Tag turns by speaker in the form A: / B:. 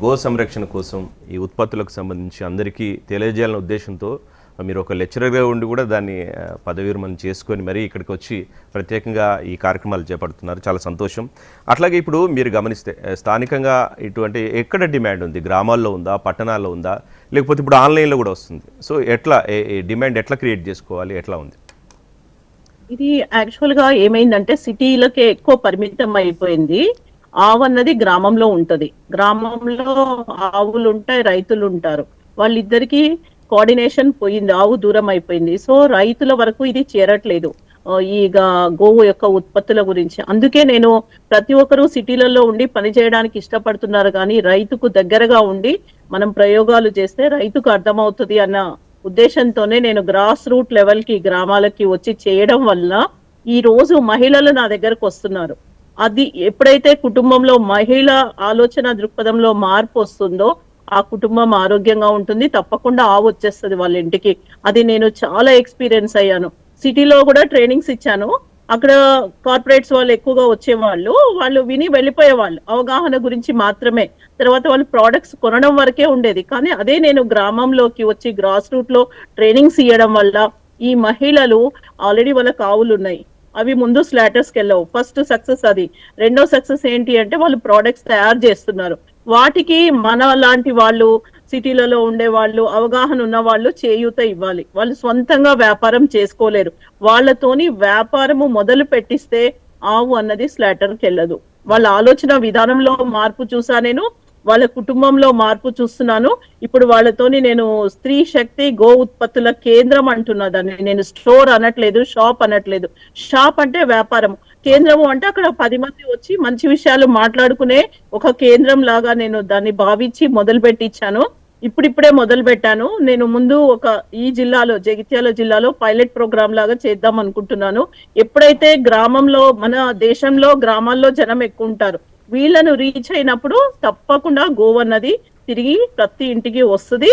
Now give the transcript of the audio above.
A: Go సంరక్షణ కోసం ఈ ఉత్పత్తులకు సంబంధించి అందరికీ తెలియజేయాలనే ఉద్దేశంతో మీరు ఒక లెక్చరర్గా ఉండి కూడా దాన్ని పదవి విరమణ చేసుకొని మరీ ఇక్కడికి వచ్చి ప్రత్యేకంగా ఈ కార్యక్రమాలు చేపడుతున్నారు. చాలా సంతోషం. అట్లాగే ఇప్పుడు మీరు గమనిస్తే స్థానికంగా ఇటువంటి ఎక్కడ డిమాండ్ ఉంది? గ్రామాల్లో ఉందా, పట్టణాల్లో ఉందా, లేకపోతే ఇప్పుడు ఆన్లైన్లో కూడా వస్తుంది? సో ఎట్లా డిమాండ్ ఎట్లా క్రియేట్ చేసుకోవాలి, ఎట్లా ఉంది?
B: ఇది యాక్చువల్గా ఏమైందంటే సిటీలకే ఎక్కువ పరిమితం అయిపోయింది. ఆవు అన్నది గ్రామంలో ఉంటది. గ్రామంలో ఆవులు ఉంటాయి, రైతులు ఉంటారు. వాళ్ళిద్దరికి కోఆర్డినేషన్ పోయింది, ఆవు దూరం అయిపోయింది. సో రైతుల వరకు ఇది చేరట్లేదు ఈ గోవు యొక్క ఉత్పత్తుల గురించి. అందుకే నేను ప్రతి ఒక్కరూ సిటీలలో ఉండి పని చేయడానికి ఇష్టపడుతున్నారు, కానీ రైతుకు దగ్గరగా ఉండి మనం ప్రయోగాలు చేస్తే రైతుకు అర్థమవుతుంది అన్న ఉద్దేశంతోనే నేను గ్రాస్ రూట్ లెవెల్ కి గ్రామాలకి వచ్చి చేయడం వల్ల ఈ రోజు మహిళలు నా దగ్గరకు వస్తున్నారు. అది ఎప్పుడైతే కుటుంబంలో మహిళ ఆలోచన దృక్పథంలో మార్పు వస్తుందో ఆ కుటుంబం ఆరోగ్యంగా ఉంటుంది. తప్పకుండా ఆవు వచ్చేస్తుంది వాళ్ళ ఇంటికి. అది నేను చాలా ఎక్స్పీరియన్స్ అయ్యాను. సిటీలో కూడా ట్రైనింగ్స్ ఇచ్చాను. అక్కడ కార్పొరేట్స్ వాళ్ళు ఎక్కువగా వచ్చేవాళ్ళు, వాళ్ళు విని వెళ్ళిపోయేవాళ్ళు అవగాహన గురించి మాత్రమే. తర్వాత వాళ్ళు ప్రోడక్ట్స్ కొనడం వరకే ఉండేది. కానీ అదే నేను గ్రామంలోకి వచ్చి గ్రాస్ రూట్ లో ట్రైనింగ్స్ ఇవ్వడం వల్ల ఈ మహిళలు ఆల్రెడీ వాళ్ళకి ఆవులు ఉన్నాయి, అవి ముందు స్లాటర్స్కి వెళ్ళవు. ఫస్ట్ సక్సెస్ అది. రెండో సక్సెస్ ఏంటి అంటే వాళ్ళు ప్రోడక్ట్స్ తయారు చేస్తున్నారు. వాటికి మన లాంటి వాళ్ళు సిటీలలో ఉండే వాళ్ళు, అవగాహన ఉన్న వాళ్ళు చేయూత ఇవ్వాలి. వాళ్ళు సొంతంగా వ్యాపారం చేసుకోలేరు. వాళ్ళతోని వ్యాపారము మొదలు పెట్టిస్తే ఆవు అన్నది స్లాటర్కి వెళ్ళదు. వాళ్ళ ఆలోచన విధానంలో మార్పు చూసా నేను, వాళ్ళ కుటుంబంలో మార్పు చూస్తున్నాను. ఇప్పుడు వాళ్ళతోని నేను స్త్రీ శక్తి గో ఉత్పత్తుల కేంద్రం అంటున్నా దాన్ని. నేను స్టోర్ అనట్లేదు, షాప్ అనట్లేదు. షాప్ అంటే వ్యాపారం, కేంద్రము అంటే అక్కడ 10 మంది వచ్చి మంచి విషయాలు మాట్లాడుకునే ఒక కేంద్రం లాగా నేను దాన్ని భావించి మొదలు పెట్టించాను. ఇప్పుడిప్పుడే మొదలు పెట్టాను. నేను ముందు ఈ జిల్లాలో, జగిత్యాల జిల్లాలో పైలట్ ప్రోగ్రామ్ లాగా చేద్దాం అనుకుంటున్నాను. ఎప్పుడైతే గ్రామంలో, మన దేశంలో గ్రామాల్లో జనం ఎక్కువ ఉంటారు, వీళ్ళను రీచ్ అయినప్పుడు తప్పకుండా గోవు అన్నది తిరిగి ప్రతి ఇంటికి వస్తుంది.